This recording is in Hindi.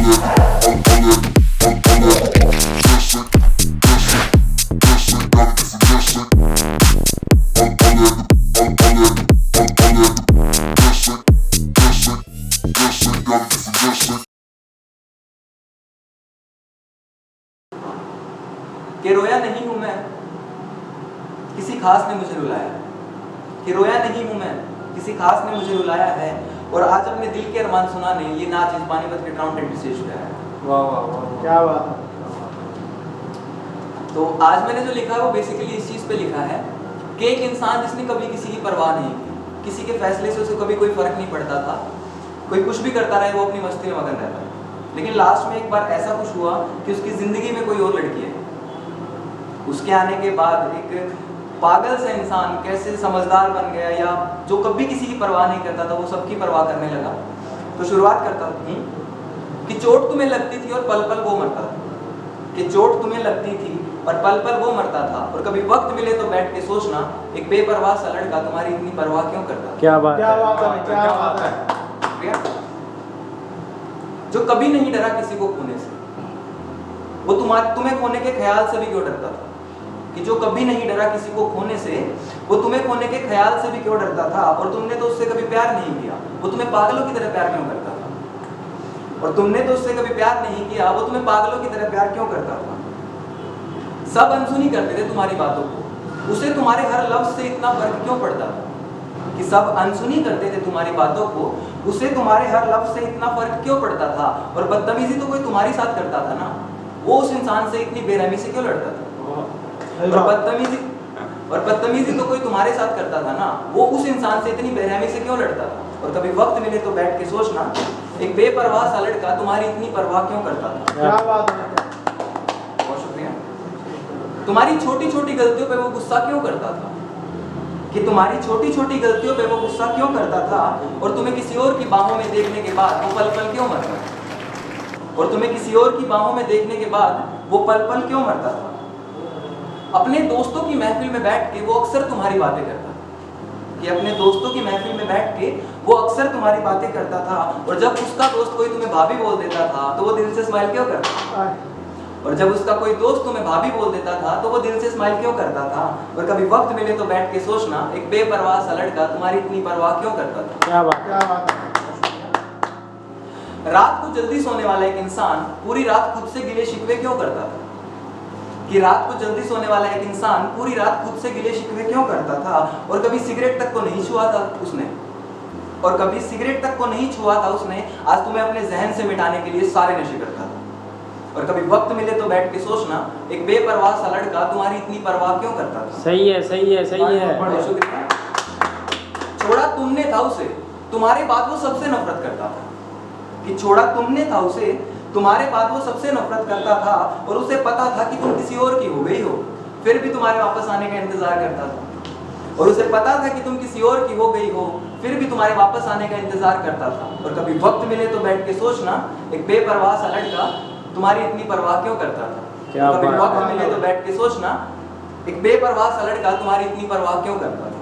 कि रोया नहीं हूं मैं, किसी खास ने मुझे रुलाया। कि रोया नहीं हूं मैं, किसी खास ने मुझे रुलाया है। और आज अपने दिल के अरमान सुनाने ये नाच इस पानीपत के टाउन टेंट स्टेज पे आया। वाह वाह वाह, क्या बात है। तो आज मैंने जो लिखा है वो बेसिकली इस चीज़ पे लिखा है कि एक इंसान जिसने कभी किसी की परवाह नहीं की, किसी के फैसले से उसे कभी कोई फर्क नहीं पड़ता था, कोई कुछ भी करता रहे, वो अपनी मस्ती में मगन रहता है। लेकिन लास्ट में एक बार ऐसा कुछ हुआ कि उसकी ज़िंदगी में कोई और लड़की है। उसके आने के बाद एक पागल सा इंसान कैसे समझदार बन गया, या जो कभी किसी की परवाह नहीं करता था वो सबकी परवाह करने लगा। तो शुरुआत करता हूँ कि चोट तुम्हें लगती थी और पल पल वो मरता था। कि चोट तुम्हें लगती थी और पल पल वो मरता था। और कभी वक्त मिले तो बैठ के सोचना, एक बेपरवाह सा लड़का तुम्हारी इतनी परवाह क्यों करता। क्या बात है, क्या बात है। जो कभी नहीं डरा किसी को खोने से, वो तुम्हें खोने के ख्याल से भी क्यों डरता था। कि जो कभी नहीं डरा किसी को खोने से, वो तुम्हें खोने के ख्याल से भी क्यों डरता था। और तुमने तो उससे कभी प्यार नहीं किया, वो तुम्हें पागलों की तरह प्यार क्यों करता था। और तुमने तो उससे कभी प्यार नहीं किया, वो तुम्हें पागलों की तरह प्यार क्यों करता था। सब अनसुनी करते थे तुम्हारी बातों को, उसे तुम्हारे हर लफ्ज से इतना फर्क क्यों पड़ता था। कि सब अनसुनी करते थे तुम्हारी बातों को, उसे तुम्हारे हर लफ्ज से इतना फर्क क्यों पड़ता था। और बदतमीजी तो कोई तुम्हारे साथ करता था ना, वो उस इंसान से इतनी बेरहमी से क्यों लड़ता था। और बदतमीजी तो कोई तुम्हारे साथ करता था ना, वो उस इंसान से इतनी बेरहमी से क्यों लड़ता था। और कभी वक्त मिले तो बैठ के सोचना, एक बेपरवाह सा लड़का तुम्हारी इतनी परवाह क्यों करता था। क्या बात है। बहुत शुक्रिया। तुम्हारी छोटी छोटी गलतियों पे वो गुस्सा क्यों करता था। कि तुम्हारी छोटी छोटी गलतियों पे वो गुस्सा क्यों करता था। और तुम्हें किसी और की बाहों में देखने के बाद वो पल पल क्यों मरता था। और तुम्हें किसी और की बाहों में देखने के बाद वो पल पल क्यों मरता था। अपने दोस्तों की महफिल में बैठ के वो अक्सर तुम्हारी बातें करता था। कि अपने दोस्तों की महफिल में बैठ के वो अक्सर तुम्हारी बातें करता था। और जब उसका दोस्त कोई तुम्हें भाभी बोल देता था तो वो दिल से स्माइल क्यों करता। और जब उसका कोई दोस्त तुम्हें भाभी बोल देता था तो वो दिल से स्माइल क्यों करता था। और कभी वक्त मिले तो बैठ के सोचना, एक बेपरवाह सा लड़का तुम्हारी इतनी परवाह क्यों करता था। क्या बात, क्या बात है। रात को जल्दी सोने वाला एक इंसान पूरी रात खुद से गिले शिकवे क्यों करता था। कि रात को जल्दी सोने वाला एक इंसान पूरी रात खुद से गिले शिकवे क्यों करता था। और कभी सिगरेट तक को नहीं छुआ था उसने, और कभी सिगरेट तक को नहीं छुआ था उसने। आज तुम्हें अपने जहन से मिटाने के लिए सारे नशे करता था। और कभी वक्त मिले तो बैठ के सोचना, एक बेपरवाह सा लड़का तुम्हारी इतनी परवाह क्यों करता था। सही है, सही है, सही है। शुक्रिया। छोड़ा तुमने था उसे, तुम्हारे बाद वो सबसे नफरत करता था। कि छोड़ा तुमने था उसे, तुम्हारे बाद वो सबसे नफरत करता था। और उसे पता था कि तुम किसी और की हो गई हो, फिर भी तुम्हारे वापस आने का इंतजार करता था। और उसे पता था कि तुम किसी और की हो गई हो, फिर भी तुम्हारे वापस आने का इंतजार करता था। और कभी वक्त मिले तो बैठ के सोचना, एक बेपरवाह सा लड़का तुम्हारी इतनी परवाह क्यों करता था। कभी वक्त मिले तो बैठ के सोचना, एक बेपरवाह सा लड़का तुम्हारी इतनी परवाह क्यों करता था।